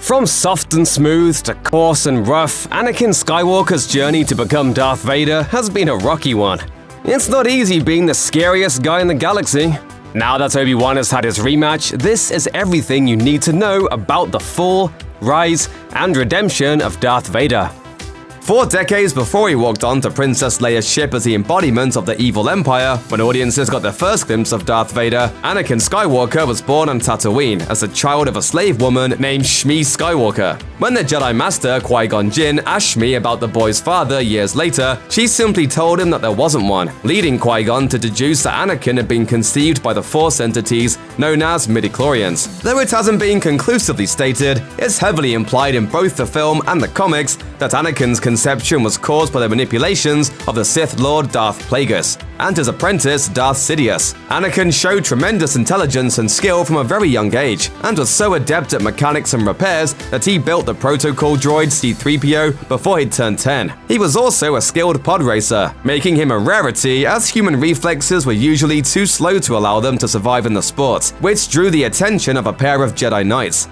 From soft and smooth to coarse and rough, Anakin Skywalker's journey to become Darth Vader has been a rocky one. It's not easy being the scariest guy in the galaxy. Now that Obi-Wan has had his rematch, this is everything you need to know about the fall, rise, and redemption of Darth Vader. 4 decades before he walked onto Princess Leia's ship as the embodiment of the evil Empire, when audiences got their first glimpse of Darth Vader, Anakin Skywalker was born on Tatooine as the child of a slave woman named Shmi Skywalker. When the Jedi Master Qui-Gon Jinn asked Shmi about the boy's father years later, she simply told him that there wasn't one, leading Qui-Gon to deduce that Anakin had been conceived by the Force entities known as midichlorians. Though it hasn't been conclusively stated, it's heavily implied in both the film and the comics that Anakin's conception was caused by the manipulations of the Sith Lord Darth Plagueis and his apprentice Darth Sidious. Anakin showed tremendous intelligence and skill from a very young age, and was so adept at mechanics and repairs that he built the protocol droid C-3PO before he'd turned 10. He was also a skilled pod racer, making him a rarity as human reflexes were usually too slow to allow them to survive in the sport, which drew the attention of a pair of Jedi Knights.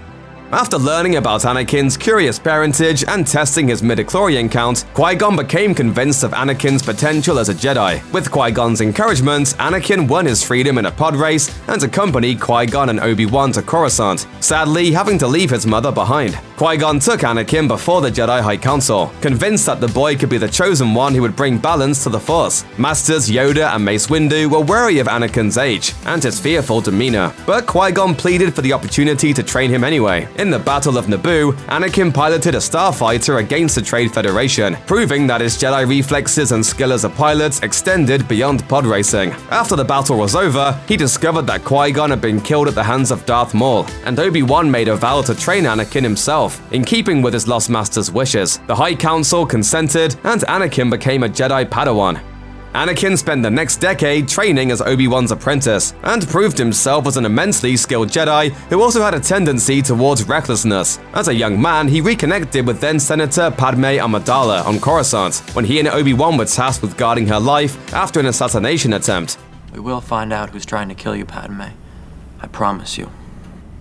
After learning about Anakin's curious parentage and testing his midichlorian count, Qui-Gon became convinced of Anakin's potential as a Jedi. With Qui-Gon's encouragement, Anakin won his freedom in a pod race and accompanied Qui-Gon and Obi-Wan to Coruscant, sadly having to leave his mother behind. Qui-Gon took Anakin before the Jedi High Council, convinced that the boy could be the chosen one who would bring balance to the Force. Masters Yoda and Mace Windu were wary of Anakin's age and his fearful demeanor, but Qui-Gon pleaded for the opportunity to train him anyway. In the Battle of Naboo, Anakin piloted a starfighter against the Trade Federation, proving that his Jedi reflexes and skill as a pilot extended beyond pod racing. After the battle was over, he discovered that Qui-Gon had been killed at the hands of Darth Maul, and Obi-Wan made a vow to train Anakin himself, in keeping with his lost master's wishes. The High Council consented, and Anakin became a Jedi Padawan. Anakin spent the next decade training as Obi-Wan's apprentice, and proved himself as an immensely skilled Jedi who also had a tendency towards recklessness. As a young man, he reconnected with then-Senator Padme Amidala on Coruscant, when he and Obi-Wan were tasked with guarding her life after an assassination attempt. We will find out who's trying to kill you, Padme. I promise you.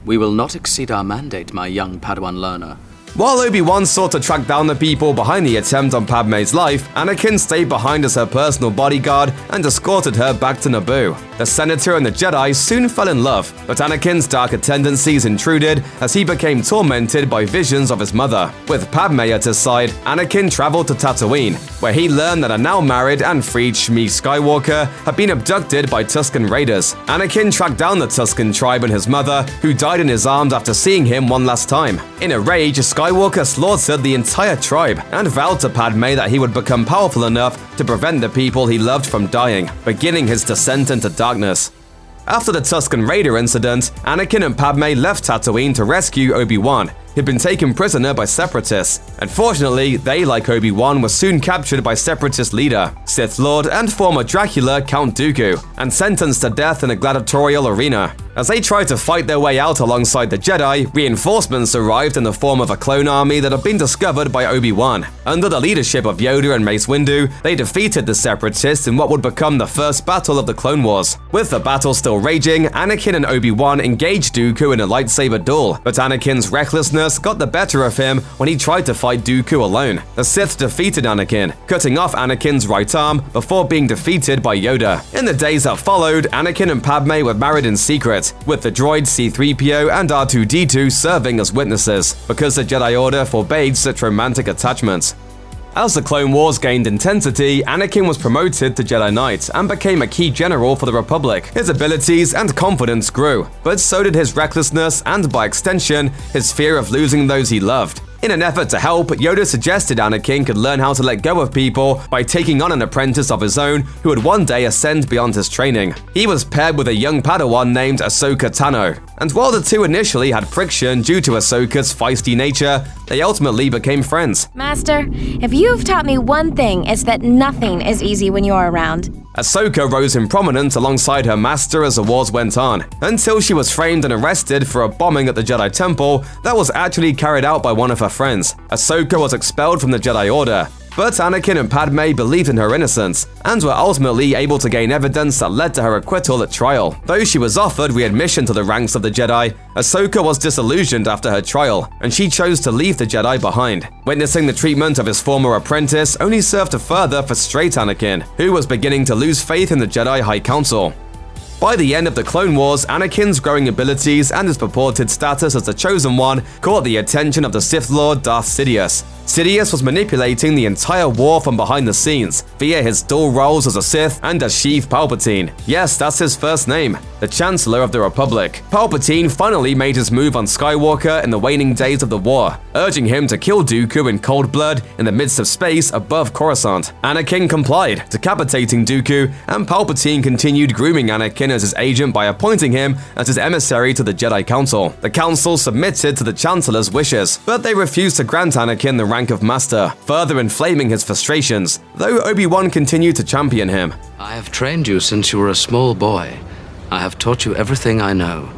We will not exceed our mandate, my young Padawan learner. While Obi-Wan sought to track down the people behind the attempt on Padme's life, Anakin stayed behind as her personal bodyguard and escorted her back to Naboo. The Senator and the Jedi soon fell in love, but Anakin's darker tendencies intruded as he became tormented by visions of his mother. With Padme at his side, Anakin traveled to Tatooine, where he learned that a now married and freed Shmi Skywalker had been abducted by Tusken Raiders. Anakin tracked down the Tusken tribe and his mother, who died in his arms after seeing him one last time. In a rage, Skywalker slaughtered the entire tribe and vowed to Padme that he would become powerful enough to prevent the people he loved from dying, beginning his descent into darkness. After the Tusken Raider incident, Anakin and Padme left Tatooine to rescue Obi-Wan, who'd been taken prisoner by Separatists. Unfortunately, they, like Obi-Wan, were soon captured by Separatist leader, Sith Lord and former Dracula Count Dooku, and sentenced to death in a gladiatorial arena. As they tried to fight their way out alongside the Jedi, reinforcements arrived in the form of a clone army that had been discovered by Obi-Wan. Under the leadership of Yoda and Mace Windu, they defeated the Separatists in what would become the first battle of the Clone Wars. With the battle still raging, Anakin and Obi-Wan engaged Dooku in a lightsaber duel, but Anakin's recklessness got the better of him when he tried to fight Dooku alone. The Sith defeated Anakin, cutting off Anakin's right arm before being defeated by Yoda. In the days that followed, Anakin and Padme were married in secret, with the droids C-3PO and R2-D2 serving as witnesses, because the Jedi Order forbade such romantic attachments. As the Clone Wars gained intensity, Anakin was promoted to Jedi Knight and became a key general for the Republic. His abilities and confidence grew, but so did his recklessness and, by extension, his fear of losing those he loved. In an effort to help, Yoda suggested Anakin could learn how to let go of people by taking on an apprentice of his own who would one day ascend beyond his training. He was paired with a young Padawan named Ahsoka Tano, and while the two initially had friction due to Ahsoka's feisty nature, they ultimately became friends. Master, if you've taught me one thing, it's that nothing is easy when you're around. Ahsoka rose in prominence alongside her master as the wars went on, until she was framed and arrested for a bombing at the Jedi Temple that was actually carried out by one of her friends. Ahsoka was expelled from the Jedi Order, but Anakin and Padme believed in her innocence and were ultimately able to gain evidence that led to her acquittal at trial. Though she was offered readmission to the ranks of the Jedi, Ahsoka was disillusioned after her trial, and she chose to leave the Jedi behind. Witnessing the treatment of his former apprentice only served to further frustrate Anakin, who was beginning to lose faith in the Jedi High Council. By the end of the Clone Wars, Anakin's growing abilities and his purported status as the Chosen One caught the attention of the Sith Lord Darth Sidious. Sidious was manipulating the entire war from behind the scenes, via his dual roles as a Sith and as Sheev Palpatine. Yes, that's his first name, the Chancellor of the Republic. Palpatine finally made his move on Skywalker in the waning days of the war, urging him to kill Dooku in cold blood in the midst of space above Coruscant. Anakin complied, decapitating Dooku, and Palpatine continued grooming Anakin as his agent by appointing him as his emissary to the Jedi Council. The Council submitted to the Chancellor's wishes, but they refused to grant Anakin the rank of Master, further inflaming his frustrations, though Obi-Wan continued to champion him. I have trained you since you were a small boy. I have taught you everything I know,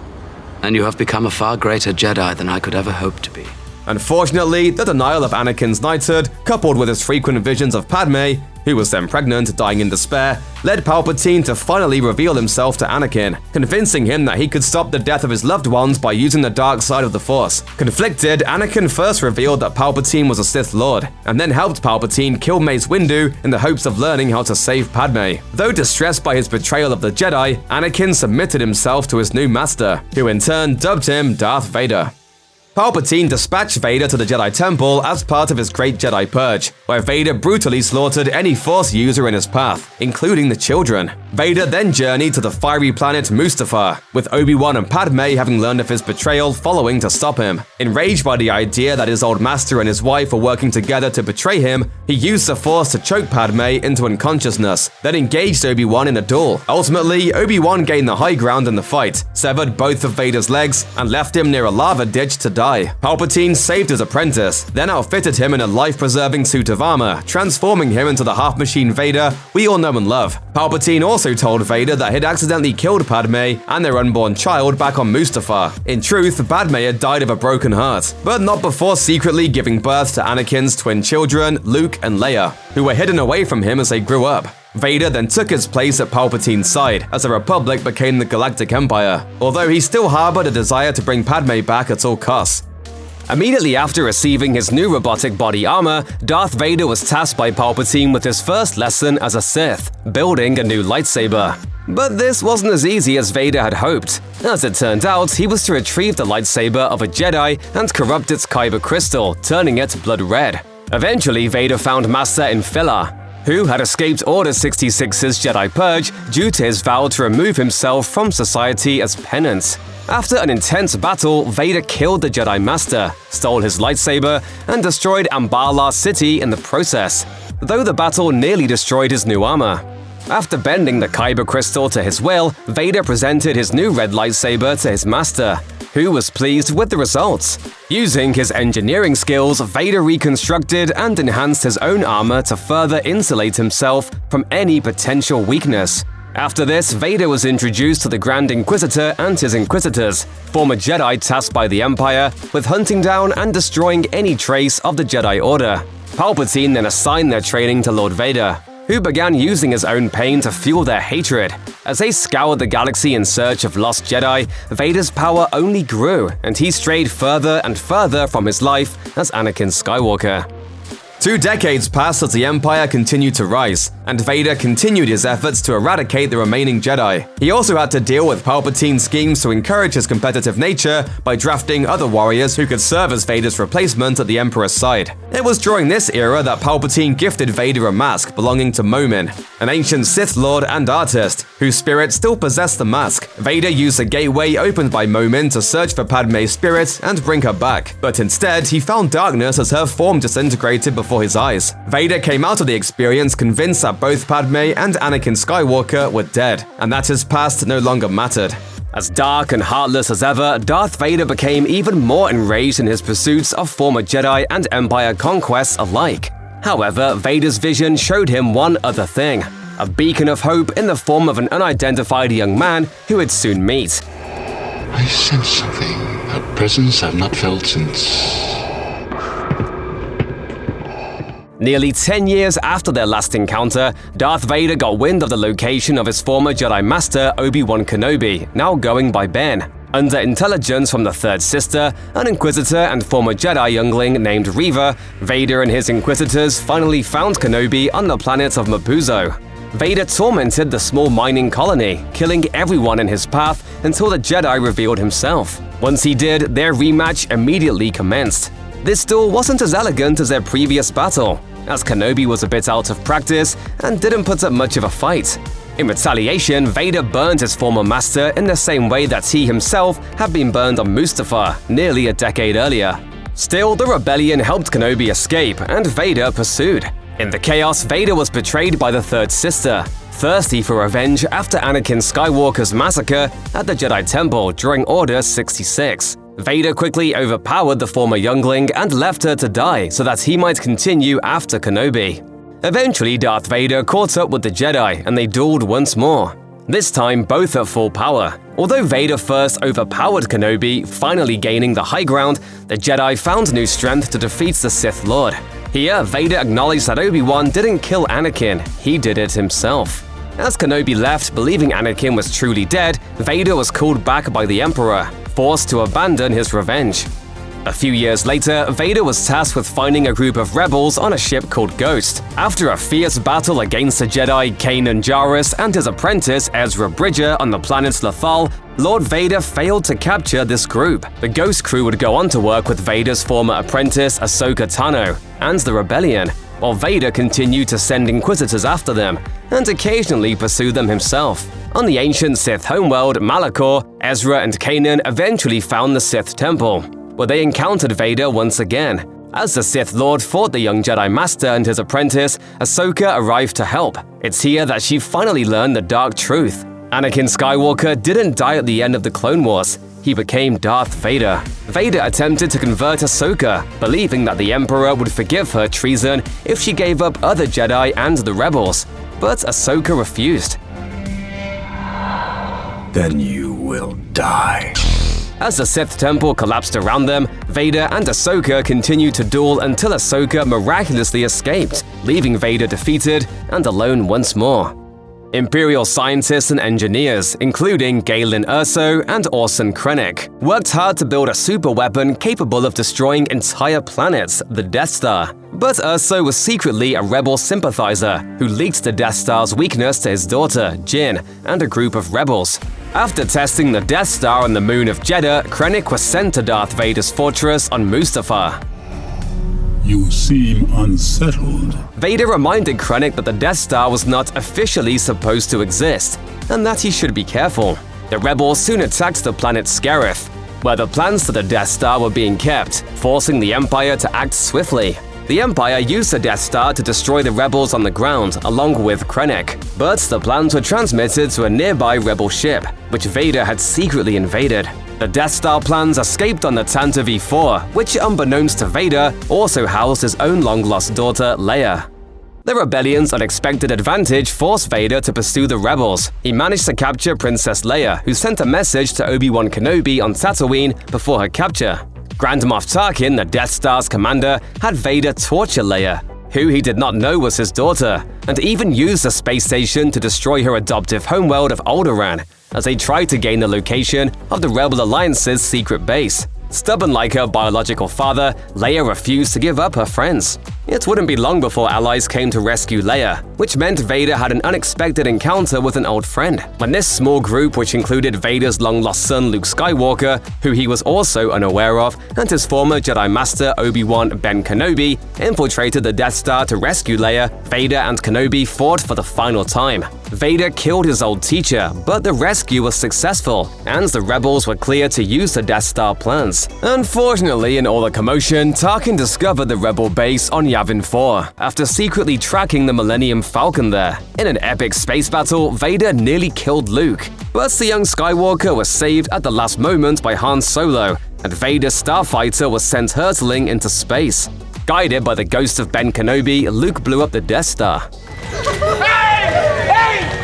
and you have become a far greater Jedi than I could ever hope to be. Unfortunately, the denial of Anakin's knighthood, coupled with his frequent visions of Padme, who was then pregnant, dying in despair, led Palpatine to finally reveal himself to Anakin, convincing him that he could stop the death of his loved ones by using the dark side of the Force. Conflicted, Anakin first revealed that Palpatine was a Sith Lord, and then helped Palpatine kill Mace Windu in the hopes of learning how to save Padme. Though distressed by his betrayal of the Jedi, Anakin submitted himself to his new master, who in turn dubbed him Darth Vader. Palpatine dispatched Vader to the Jedi Temple as part of his Great Jedi Purge, where Vader brutally slaughtered any Force user in his path, including the children. Vader then journeyed to the fiery planet Mustafar, with Obi-Wan and Padme having learned of his betrayal following to stop him. Enraged by the idea that his old master and his wife were working together to betray him, he used the Force to choke Padme into unconsciousness, then engaged Obi-Wan in a duel. Ultimately, Obi-Wan gained the high ground in the fight, severed both of Vader's legs, and left him near a lava ditch to die. Palpatine saved his apprentice, then outfitted him in a life-preserving suit of armor, transforming him into the half-machine Vader we all know and love. Palpatine also told Vader that he'd accidentally killed Padme and their unborn child back on Mustafar. In truth, Padme had died of a broken heart, but not before secretly giving birth to Anakin's twin children, Luke and Leia, who were hidden away from him as they grew up. Vader then took his place at Palpatine's side as the Republic became the Galactic Empire, although he still harbored a desire to bring Padme back at all costs. Immediately after receiving his new robotic body armor, Darth Vader was tasked by Palpatine with his first lesson as a Sith, building a new lightsaber. But this wasn't as easy as Vader had hoped. As it turned out, he was to retrieve the lightsaber of a Jedi and corrupt its kyber crystal, turning it blood red. Eventually, Vader found Master Infilla, who had escaped Order 66's Jedi Purge due to his vow to remove himself from society as penance. After an intense battle, Vader killed the Jedi Master, stole his lightsaber, and destroyed Ambala City in the process, though the battle nearly destroyed his new armor. After bending the kyber crystal to his will, Vader presented his new red lightsaber to his master, who was pleased with the results. Using his engineering skills, Vader reconstructed and enhanced his own armor to further insulate himself from any potential weakness. After this, Vader was introduced to the Grand Inquisitor and his Inquisitors, former Jedi tasked by the Empire with hunting down and destroying any trace of the Jedi Order. Palpatine then assigned their training to Lord Vader, who began using his own pain to fuel their hatred. As they scoured the galaxy in search of lost Jedi, Vader's power only grew, and he strayed further and further from his life as Anakin Skywalker. 2 decades passed as the Empire continued to rise, and Vader continued his efforts to eradicate the remaining Jedi. He also had to deal with Palpatine's schemes to encourage his competitive nature by drafting other warriors who could serve as Vader's replacement at the Emperor's side. It was during this era that Palpatine gifted Vader a mask belonging to Momin, an ancient Sith Lord and artist, whose spirit still possessed the mask. Vader used a gateway opened by Momin to search for Padme's spirit and bring her back, but instead he found darkness as her form disintegrated before his eyes. Vader came out of the experience convinced that both Padme and Anakin Skywalker were dead, and that his past no longer mattered. As dark and heartless as ever, Darth Vader became even more enraged in his pursuits of former Jedi and Empire conquests alike. However, Vader's vision showed him one other thing: a beacon of hope in the form of an unidentified young man who would soon meet. I sense something, a presence I've not felt since... Nearly 10 years after their last encounter, Darth Vader got wind of the location of his former Jedi Master Obi-Wan Kenobi, now going by Ben. Under intelligence from the third sister, an Inquisitor and former Jedi youngling named Reva, Vader and his Inquisitors finally found Kenobi on the planet of Mapuzo. Vader tormented the small mining colony, killing everyone in his path until the Jedi revealed himself. Once he did, their rematch immediately commenced. This duel wasn't as elegant as their previous battle, as Kenobi was a bit out of practice and didn't put up much of a fight. In retaliation, Vader burned his former master in the same way that he himself had been burned on Mustafar nearly a decade earlier. Still, the rebellion helped Kenobi escape, and Vader pursued. In the chaos, Vader was betrayed by the third sister, thirsty for revenge after Anakin Skywalker's massacre at the Jedi Temple during Order 66. Vader quickly overpowered the former youngling and left her to die so that he might continue after Kenobi. Eventually, Darth Vader caught up with the Jedi and they dueled once more, this time both at full power. Although Vader first overpowered Kenobi, finally gaining the high ground, the Jedi found new strength to defeat the Sith Lord. Here, Vader acknowledged that Obi-Wan didn't kill Anakin, he did it himself. As Kenobi left, believing Anakin was truly dead, Vader was called back by the Emperor, forced to abandon his revenge. A few years later, Vader was tasked with finding a group of rebels on a ship called Ghost. After a fierce battle against the Jedi Kanan Jarrus and his apprentice Ezra Bridger on the planet Lothal, Lord Vader failed to capture this group. The Ghost crew would go on to work with Vader's former apprentice Ahsoka Tano and the Rebellion, while Vader continued to send Inquisitors after them and occasionally pursue them himself. On the ancient Sith homeworld Malachor, Ezra and Kanan eventually found the Sith Temple, where they encountered Vader once again. As the Sith Lord fought the young Jedi Master and his apprentice, Ahsoka arrived to help. It's here that she finally learned the dark truth. Anakin Skywalker didn't die at the end of the Clone Wars. He became Darth Vader. Vader attempted to convert Ahsoka, believing that the Emperor would forgive her treason if she gave up other Jedi and the rebels. But Ahsoka refused. Then you will die. As the Sith Temple collapsed around them, Vader and Ahsoka continued to duel until Ahsoka miraculously escaped, leaving Vader defeated and alone once more. Imperial scientists and engineers, including Galen Erso and Orson Krennic, worked hard to build a superweapon capable of destroying entire planets, the Death Star. But Erso was secretly a rebel sympathizer who leaked the Death Star's weakness to his daughter, Jyn, and a group of rebels. After testing the Death Star on the moon of Jeddah, Krennic was sent to Darth Vader's fortress on Mustafar. You seem unsettled. Vader reminded Krennic that the Death Star was not officially supposed to exist, and that he should be careful. The rebels soon attacked the planet Scarif, where the plans for the Death Star were being kept, forcing the Empire to act swiftly. The Empire used the Death Star to destroy the rebels on the ground, along with Krennic. But the plans were transmitted to a nearby rebel ship, which Vader had secretly invaded. The Death Star plans escaped on the Tantive V4, which, unbeknownst to Vader, also housed his own long-lost daughter, Leia. The rebellion's unexpected advantage forced Vader to pursue the rebels. He managed to capture Princess Leia, who sent a message to Obi-Wan Kenobi on Tatooine before her capture. Grand Moff Tarkin, the Death Star's commander, had Vader torture Leia, who he did not know was his daughter, and even used the space station to destroy her adoptive homeworld of Alderaan, as they tried to gain the location of the Rebel Alliance's secret base. Stubborn like her biological father, Leia refused to give up her friends. It wouldn't be long before allies came to rescue Leia, which meant Vader had an unexpected encounter with an old friend. When this small group, which included Vader's long-lost son Luke Skywalker, who he was also unaware of, and his former Jedi Master Obi-Wan Ben Kenobi, infiltrated the Death Star to rescue Leia, Vader and Kenobi fought for the final time. Vader killed his old teacher, but the rescue was successful, and the rebels were clear to use the Death Star plans. Unfortunately, in all the commotion, Tarkin discovered the rebel base on Yavin 4, after secretly tracking the Millennium Falcon there. In an epic space battle, Vader nearly killed Luke, but the young Skywalker was saved at the last moment by Han Solo, and Vader's starfighter was sent hurtling into space. Guided by the ghost of Ben Kenobi, Luke blew up the Death Star.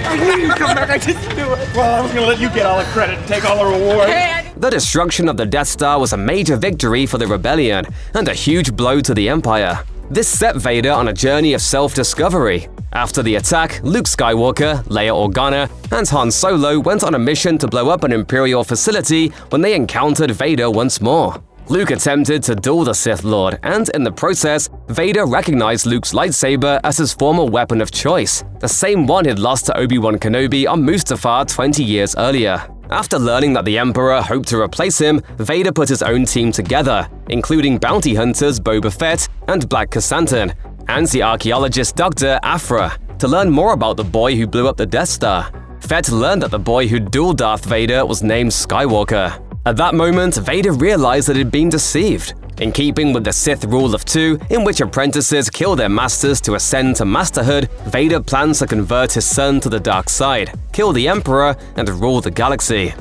I knew you'd come back, I just knew it. Well, I was gonna let you get all the credit and take all the reward. The destruction of the Death Star was a major victory for the rebellion and a huge blow to the Empire. This set Vader on a journey of self-discovery. After the attack, Luke Skywalker, Leia Organa, and Han Solo went on a mission to blow up an Imperial facility when they encountered Vader once more. Luke attempted to duel the Sith Lord, and in the process, Vader recognized Luke's lightsaber as his former weapon of choice, the same one he'd lost to Obi-Wan Kenobi on Mustafar 20 years earlier. After learning that the Emperor hoped to replace him, Vader put his own team together, including bounty hunters Boba Fett and Black Krrsantan, and the archaeologist Dr. Aphra, to learn more about the boy who blew up the Death Star. Fett learned that the boy who dueled Darth Vader was named Skywalker. At that moment, Vader realized that he'd been deceived. In keeping with the Sith rule of two, in which apprentices kill their masters to ascend to masterhood, Vader plans to convert his son to the dark side, kill the Emperor, and rule the galaxy.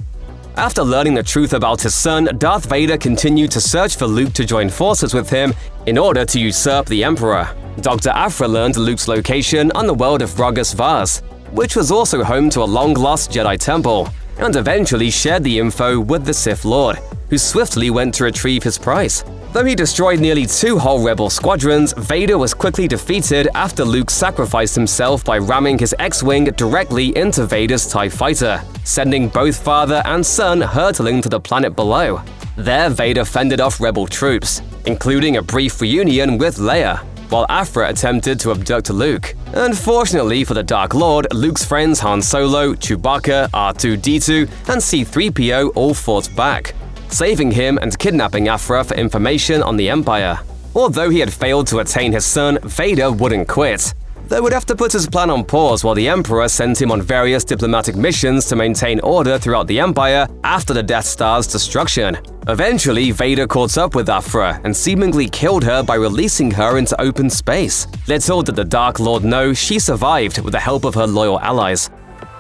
After learning the truth about his son, Darth Vader continued to search for Luke to join forces with him in order to usurp the Emperor. Dr. Aphra learned Luke's location on the world of Rogus Vaz, which was also home to a long-lost Jedi temple, and eventually shared the info with the Sith Lord, who swiftly went to retrieve his prize. Though he destroyed nearly 2 whole rebel squadrons, Vader was quickly defeated after Luke sacrificed himself by ramming his X-Wing directly into Vader's TIE fighter, sending both father and son hurtling to the planet below. There, Vader fended off rebel troops, including a brief reunion with Leia, while Aphra attempted to abduct Luke. Unfortunately for the Dark Lord, Luke's friends Han Solo, Chewbacca, R2-D2, and C-3PO all fought back, saving him and kidnapping Aphra for information on the Empire. Although he had failed to attain his son, Vader wouldn't quit. They would have to put his plan on pause while the Emperor sent him on various diplomatic missions to maintain order throughout the Empire after the Death Star's destruction. Eventually, Vader caught up with Aphra and seemingly killed her by releasing her into open space. Little did the Dark Lord know she survived with the help of her loyal allies.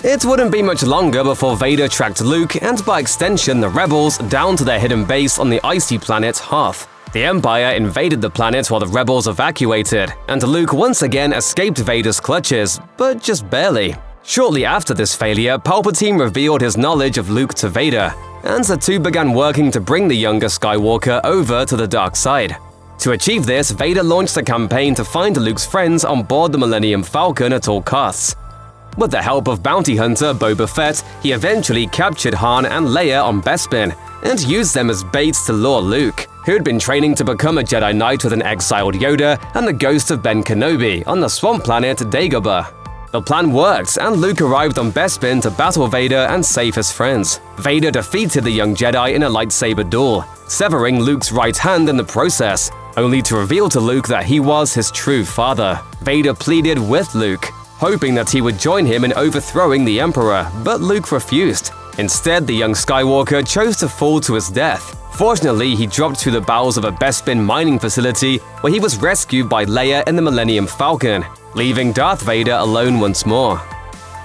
It wouldn't be much longer before Vader tracked Luke, and by extension the Rebels, down to their hidden base on the icy planet Hoth. The Empire invaded the planet while the Rebels evacuated, and Luke once again escaped Vader's clutches, but just barely. Shortly after this failure, Palpatine revealed his knowledge of Luke to Vader, and the two began working to bring the younger Skywalker over to the dark side. To achieve this, Vader launched a campaign to find Luke's friends on board the Millennium Falcon at all costs. With the help of bounty hunter Boba Fett, he eventually captured Han and Leia on Bespin, and used them as baits to lure Luke, who had been training to become a Jedi Knight with an exiled Yoda and the ghost of Ben Kenobi on the swamp planet Dagobah. The plan worked, and Luke arrived on Bespin to battle Vader and save his friends. Vader defeated the young Jedi in a lightsaber duel, severing Luke's right hand in the process, only to reveal to Luke that he was his true father. Vader pleaded with Luke, hoping that he would join him in overthrowing the Emperor, but Luke refused. Instead, the young Skywalker chose to fall to his death. Fortunately, he dropped through the bowels of a Bespin mining facility where he was rescued by Leia in the Millennium Falcon, leaving Darth Vader alone once more.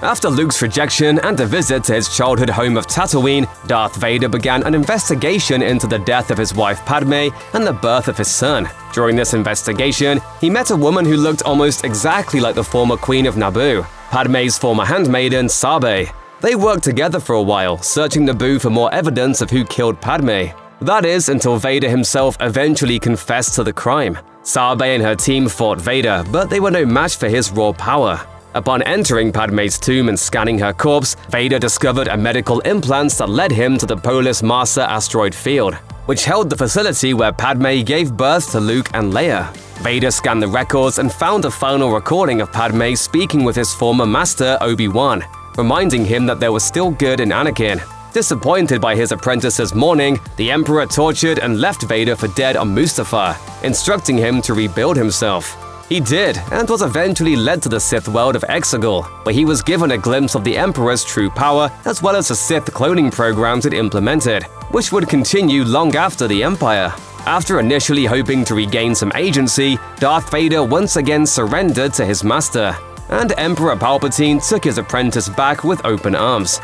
After Luke's rejection and a visit to his childhood home of Tatooine, Darth Vader began an investigation into the death of his wife Padme and the birth of his son. During this investigation, he met a woman who looked almost exactly like the former Queen of Naboo, Padme's former handmaiden Sabe. They worked together for a while, searching Naboo for more evidence of who killed Padme. That is, until Vader himself eventually confessed to the crime. Sabe and her team fought Vader, but they were no match for his raw power. Upon entering Padme's tomb and scanning her corpse, Vader discovered a medical implant that led him to the Polis Massa asteroid field, which held the facility where Padme gave birth to Luke and Leia. Vader scanned the records and found a final recording of Padme speaking with his former master Obi-Wan, reminding him that there was still good in Anakin. Disappointed by his apprentice's mourning, the Emperor tortured and left Vader for dead on Mustafar, instructing him to rebuild himself. He did, and was eventually led to the Sith world of Exegol, where he was given a glimpse of the Emperor's true power as well as the Sith cloning programs it implemented, which would continue long after the Empire. After initially hoping to regain some agency, Darth Vader once again surrendered to his master, and Emperor Palpatine took his apprentice back with open arms.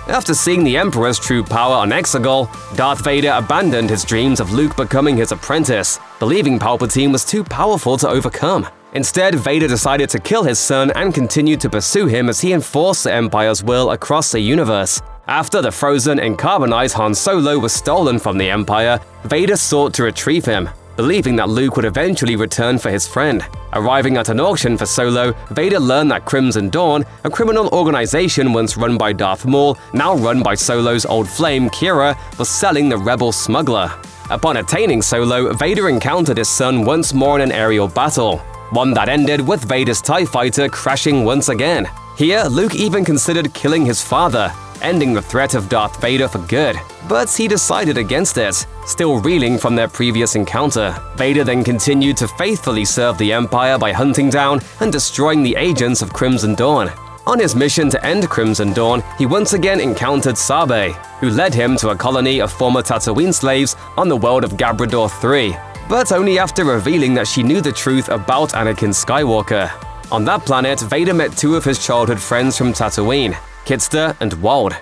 After seeing the Emperor's true power on Exegol, Darth Vader abandoned his dreams of Luke becoming his apprentice, believing Palpatine was too powerful to overcome. Instead, Vader decided to kill his son and continued to pursue him as he enforced the Empire's will across the universe. After the frozen and carbonized Han Solo was stolen from the Empire, Vader sought to retrieve him. believing that Luke would eventually return for his friend. Arriving at an auction for Solo, Vader learned that Crimson Dawn, a criminal organization once run by Darth Maul, now run by Solo's old flame, Kira, was selling the rebel smuggler. Upon attaining Solo, Vader encountered his son once more in an aerial battle, one that ended with Vader's TIE fighter crashing once again. Here, Luke even considered killing his father, ending the threat of Darth Vader for good, but he decided against it, still reeling from their previous encounter. Vader then continued to faithfully serve the Empire by hunting down and destroying the agents of Crimson Dawn. On his mission to end Crimson Dawn, he once again encountered Sabe, who led him to a colony of former Tatooine slaves on the world of Gabrador III, but only after revealing that she knew the truth about Anakin Skywalker. On that planet, Vader met two of his childhood friends from Tatooine, Kitster and Wald.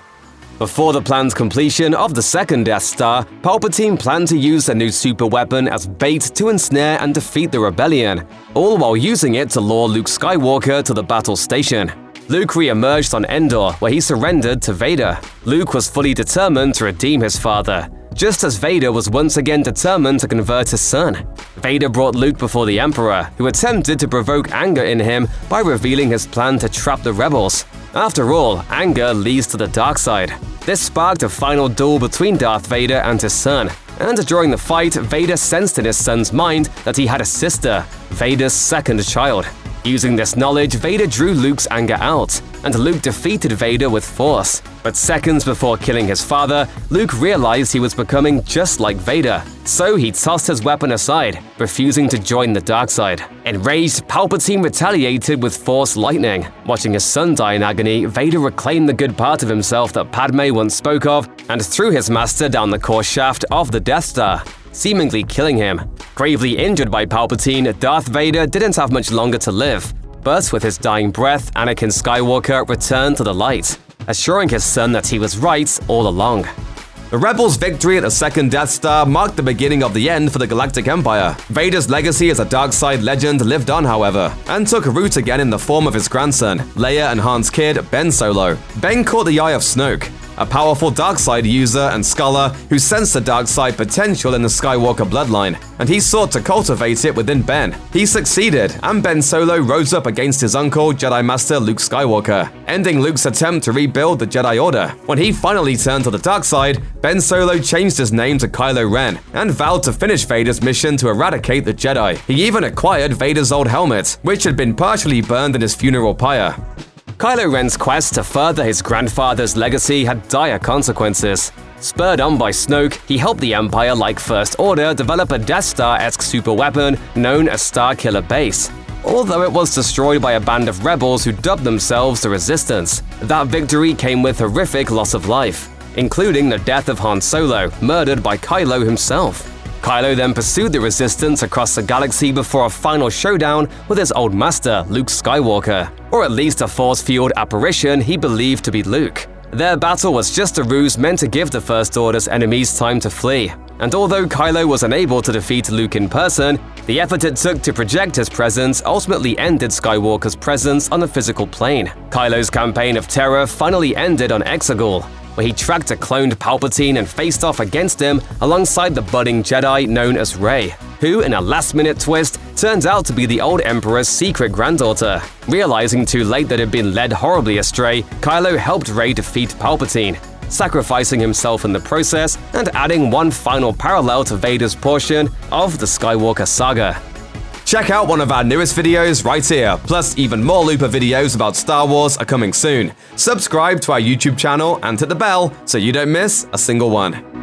Before the planned completion of the second Death Star, Palpatine planned to use a new super weapon as bait to ensnare and defeat the rebellion, all while using it to lure Luke Skywalker to the battle station. Luke re-emerged on Endor, where he surrendered to Vader. Luke was fully determined to redeem his father, just as Vader was once again determined to convert his son. Vader brought Luke before the Emperor, who attempted to provoke anger in him by revealing his plan to trap the rebels. After all, anger leads to the dark side. This sparked a final duel between Darth Vader and his son, and during the fight, Vader sensed in his son's mind that he had a sister, Vader's second child. Using this knowledge, Vader drew Luke's anger out, and Luke defeated Vader with force. But seconds before killing his father, Luke realized he was becoming just like Vader, so he tossed his weapon aside, refusing to join the dark side. Enraged, Palpatine retaliated with Force lightning. Watching his son die in agony, Vader reclaimed the good part of himself that Padme once spoke of and threw his master down the course shaft of the Death Star, seemingly killing him. Gravely injured by Palpatine, Darth Vader didn't have much longer to live. But with his dying breath, Anakin Skywalker returned to the light, assuring his son that he was right all along. The Rebels' victory at the second Death Star marked the beginning of the end for the Galactic Empire. Vader's legacy as a dark side legend lived on, however, and took root again in the form of his grandson, Leia and Han's kid, Ben Solo. Ben caught the eye of Snoke, a powerful dark side user and scholar who sensed the dark side potential in the Skywalker bloodline, and he sought to cultivate it within Ben. He succeeded, and Ben Solo rose up against his uncle, Jedi Master Luke Skywalker, ending Luke's attempt to rebuild the Jedi Order. When he finally turned to the dark side, Ben Solo changed his name to Kylo Ren and vowed to finish Vader's mission to eradicate the Jedi. He even acquired Vader's old helmet, which had been partially burned in his funeral pyre. Kylo Ren's quest to further his grandfather's legacy had dire consequences. Spurred on by Snoke, he helped the Empire-like First Order develop a Death Star-esque superweapon known as Starkiller Base. Although it was destroyed by a band of rebels who dubbed themselves the Resistance, that victory came with horrific loss of life, including the death of Han Solo, murdered by Kylo himself. Kylo then pursued the Resistance across the galaxy before a final showdown with his old master, Luke Skywalker, or at least a force-fueled apparition he believed to be Luke. Their battle was just a ruse meant to give the First Order's enemies time to flee, and although Kylo was unable to defeat Luke in person, the effort it took to project his presence ultimately ended Skywalker's presence on the physical plane. Kylo's campaign of terror finally ended on Exegol, where he tracked a cloned Palpatine and faced off against him alongside the budding Jedi known as Rey, who, in a last-minute twist, turned out to be the old Emperor's secret granddaughter. Realizing too late that it had been led horribly astray, Kylo helped Rey defeat Palpatine, sacrificing himself in the process and adding one final parallel to Vader's portion of the Skywalker saga. Check out one of our newest videos right here, plus even more Looper videos about Star Wars are coming soon. Subscribe to our YouTube channel and hit the bell so you don't miss a single one.